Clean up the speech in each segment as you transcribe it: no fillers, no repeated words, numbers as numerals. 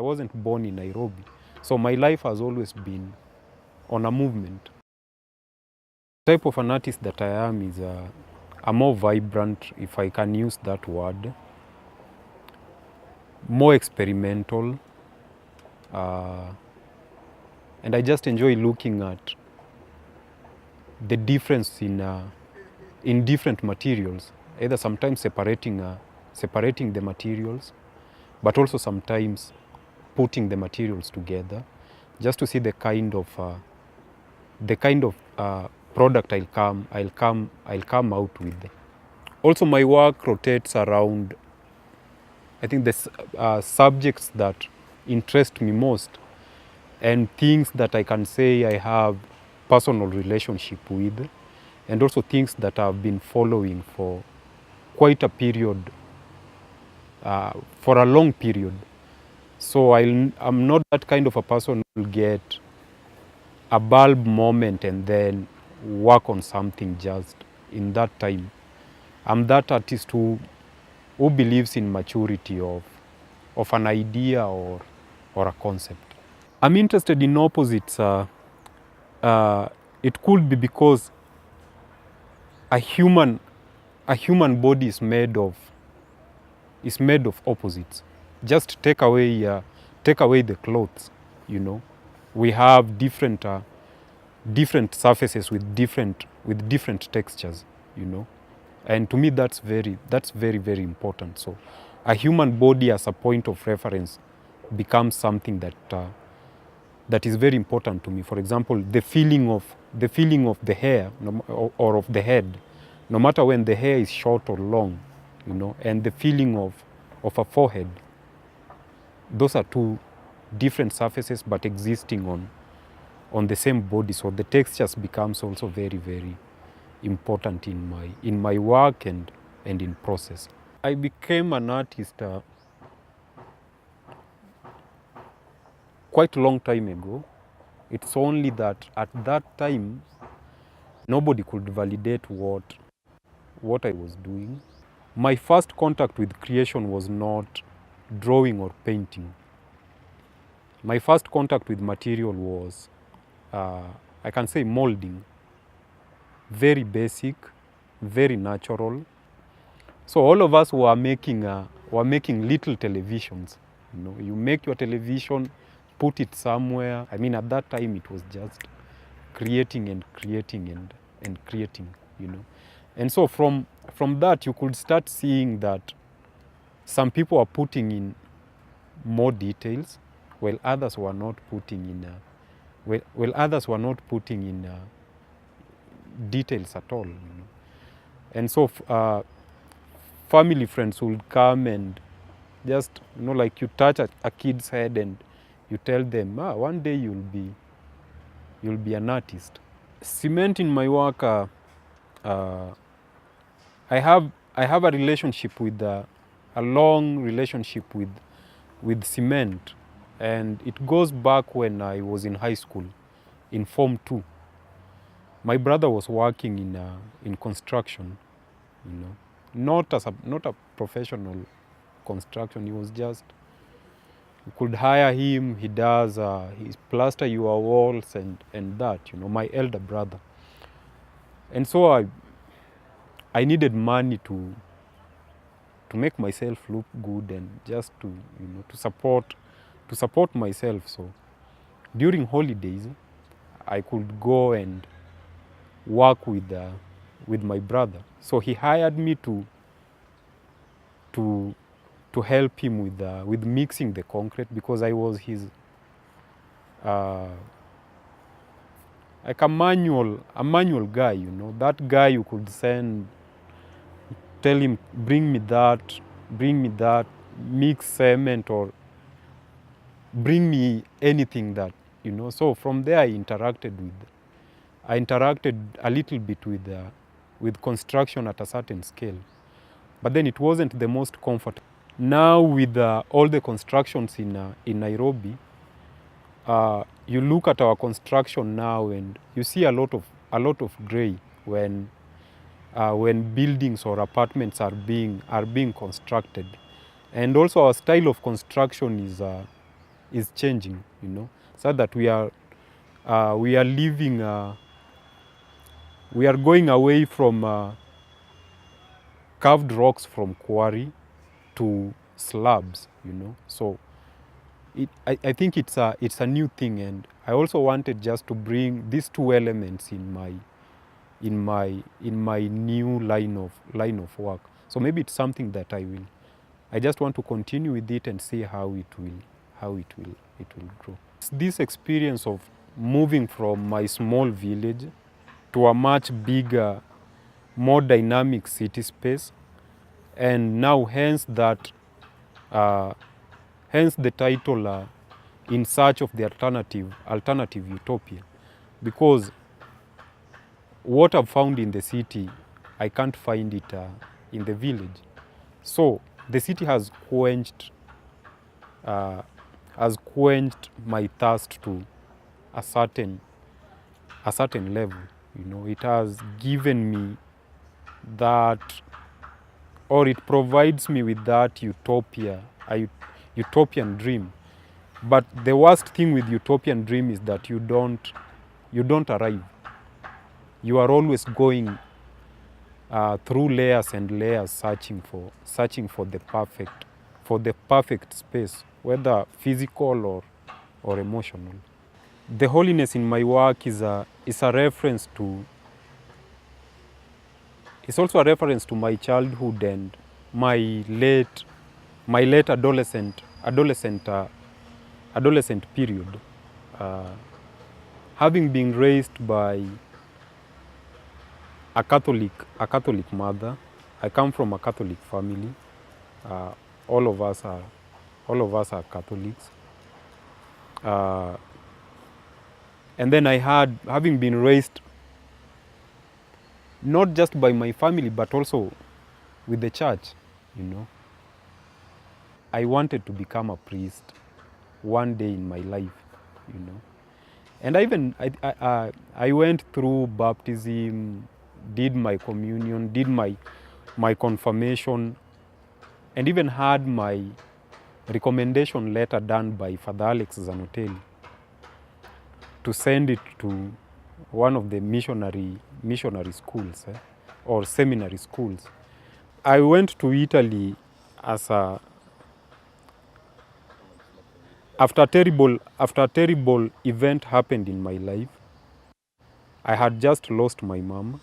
wasn't born in Nairobi. So my life has always been on a movement. The type of an artist that I am is a more vibrant, if I can use that word, more experimental, and I just enjoy looking at the difference in different materials, either sometimes separating the materials, but also sometimes putting the materials together, just to see the kind of product I'll come out with. Also, my work rotates around, I think, the subjects that interest me most, and things that I can say I have personal relationship with, and also things that I've been following for quite a period, for a long period. So I'm not that kind of a person who will get a bulb moment and then work on something just in that time. I'm that artist who believes in maturity of an idea or a concept. I'm interested in opposites. It could be because a human body is made of opposites. Just take away the clothes, you know. We have different surfaces with different textures, you know. And to me, that's very very important. So a human body as a point of reference becomes something that is very important to me. For example, the feeling of the hair or of the head, no matter when the hair is short or long, you know, and the feeling of a forehead. Those are two different surfaces but existing on the same body. So the textures becomes also very very important in my work and in process. I became an artist quite a long time ago. It's only that at that time nobody could validate what I was doing. My first contact with creation was not drawing or painting. My first contact with material was, I can say, molding. Very basic, very natural. So all of us were making little televisions. You know, you make your television, put it somewhere. I mean, at that time it was just creating and creating and creating, you know. And so from that you could start seeing that some people are putting in more details, while others were not putting in details at all, you know. And so family friends would come and just, you know, like you touch a kid's head and you tell them, one day you'll be an artist. Cement in my work, I have a relationship with a long relationship with cement, and it goes back when I was in high school, in Form 2. My brother was working in construction, you know, not a professional construction. He was just, you could hire him. He does he's plaster your walls and that, you know, my elder brother. And so I needed money to make myself look good and just to, you know, to support myself. So during holidays, I could go and work with my brother. So he hired me to help him with mixing the concrete, because I was his like a manual guy, you know, that guy you could tell him, bring me that, mix cement, or bring me anything that, you know. So from there I interacted a little bit with construction at a certain scale, but then it wasn't the most comfortable. Now with all the constructions in Nairobi, you look at our construction now and you see a lot of gray when buildings or apartments are being constructed. And also our style of construction is changing, you know, so that we are living, we are going away from carved rocks from quarry to slabs, you know. So I think it's a new thing, and I also wanted just to bring these two elements in my new line of work. So maybe it's something that I just want to continue with it and see how it will grow. It's this experience of moving from my small village to a much bigger, more dynamic city space, and now hence the title, In Search of the Alternative Utopia, because what I've found in the city, I can't find it in the village. So the city has quenched my thirst to a certain level. You know, it has given me that, or it provides me with that utopian dream. But the worst thing with utopian dream is that you don't arrive. You are always going through layers and layers, searching for the perfect space, whether physical or emotional. The holiness in my work is a reference to. It's also a reference to my childhood and my late adolescent period. Having been raised by a Catholic mother, I come from a Catholic family. All of us are Catholics. And then having been raised not just by my family, but also with the church, you know. I wanted to become a priest one day in my life, you know. And I went through baptism, did my communion, did my confirmation, and even had my recommendation letter done by Father Alex Zanotelli to send it to one of the missionary schools, or seminary schools. I went to Italy after a terrible event happened in my life. I had just lost my mom.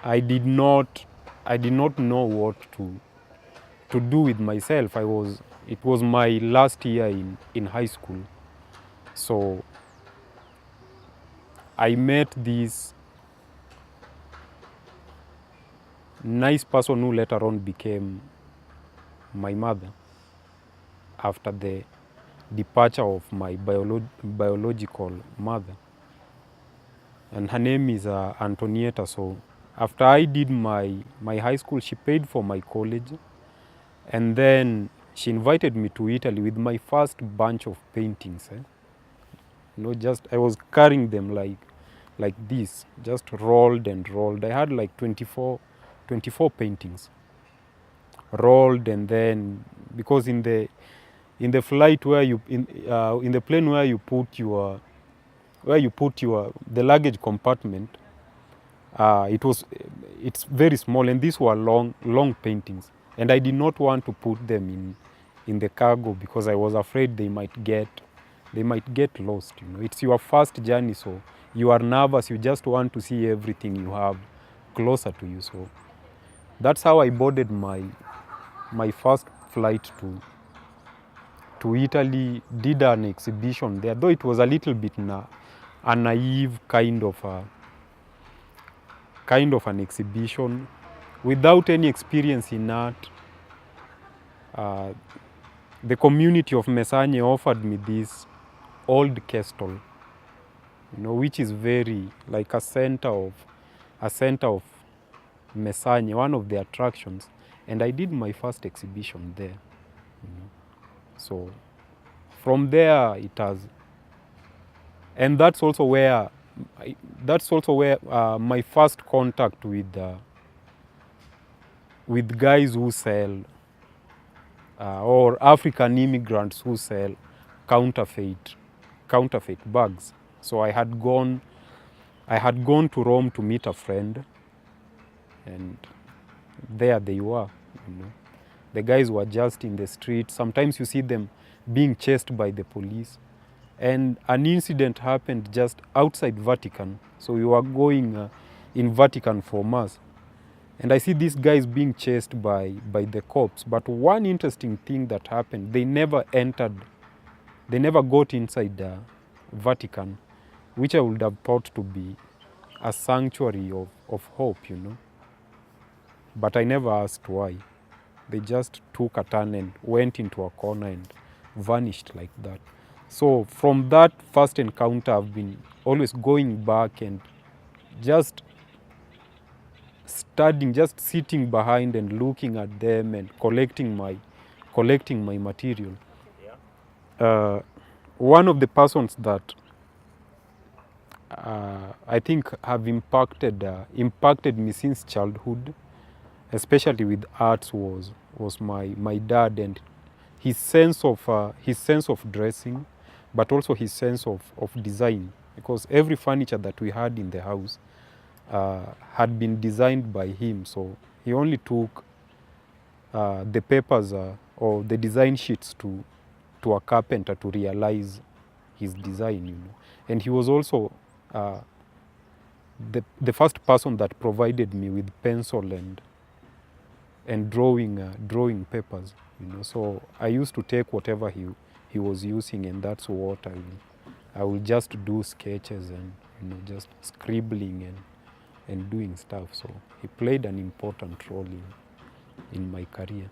I did not know what to do with myself. It was my last year in high school. So I met this nice person who later on became my mother after the departure of my biological mother. And her name is Antonietta. So after I did my high school, she paid for my college. And then she invited me to Italy with my first bunch of paintings. You know, just I was carrying them like this, just rolled and rolled. I had like 24 paintings rolled. And then because in the flight where you in the plane where you put your the luggage compartment, it's very small, and these were long paintings, and I did not want to put them in the cargo because I was afraid they might get lost. You know, it's your first journey, so you are nervous. You just want to see everything you have closer to you. So that's how I boarded my first flight to Italy. Did an exhibition there, though it was a little bit a naive kind of an exhibition without any experience in art. The community of Mesanye offered me this old castle, you know, which is very like a center of Mesanye, one of the attractions, and I did my first exhibition there. You know. So from there it has, and that's also where my first contact with guys who sell or African immigrants who sell counterfeit bags. So I had gone to Rome to meet a friend, and there they were. The guys were just in the street. Sometimes you see them being chased by the police. And an incident happened just outside Vatican. So we were going in Vatican for Mass. And I see these guys being chased by the cops. But one interesting thing that happened, they never got inside the Vatican, which I would have thought to be a sanctuary of hope, But I never asked why. They just took a turn and went into a corner and vanished like that. So from that first encounter, I've been always going back and just studying, just sitting behind and looking at them and collecting my material. One of the persons that I think have impacted me since childhood, especially with arts, was my dad, and his sense of dressing, but also his sense of design, because every furniture that we had in the house had been designed by him. So he only took the papers or the design sheets to a carpenter to realize his design, And he was also the first person that provided me with pencil and drawing papers, So I used to take whatever he was using, and that's what I will just do sketches and just scribbling and doing stuff. So he played an important role in my career.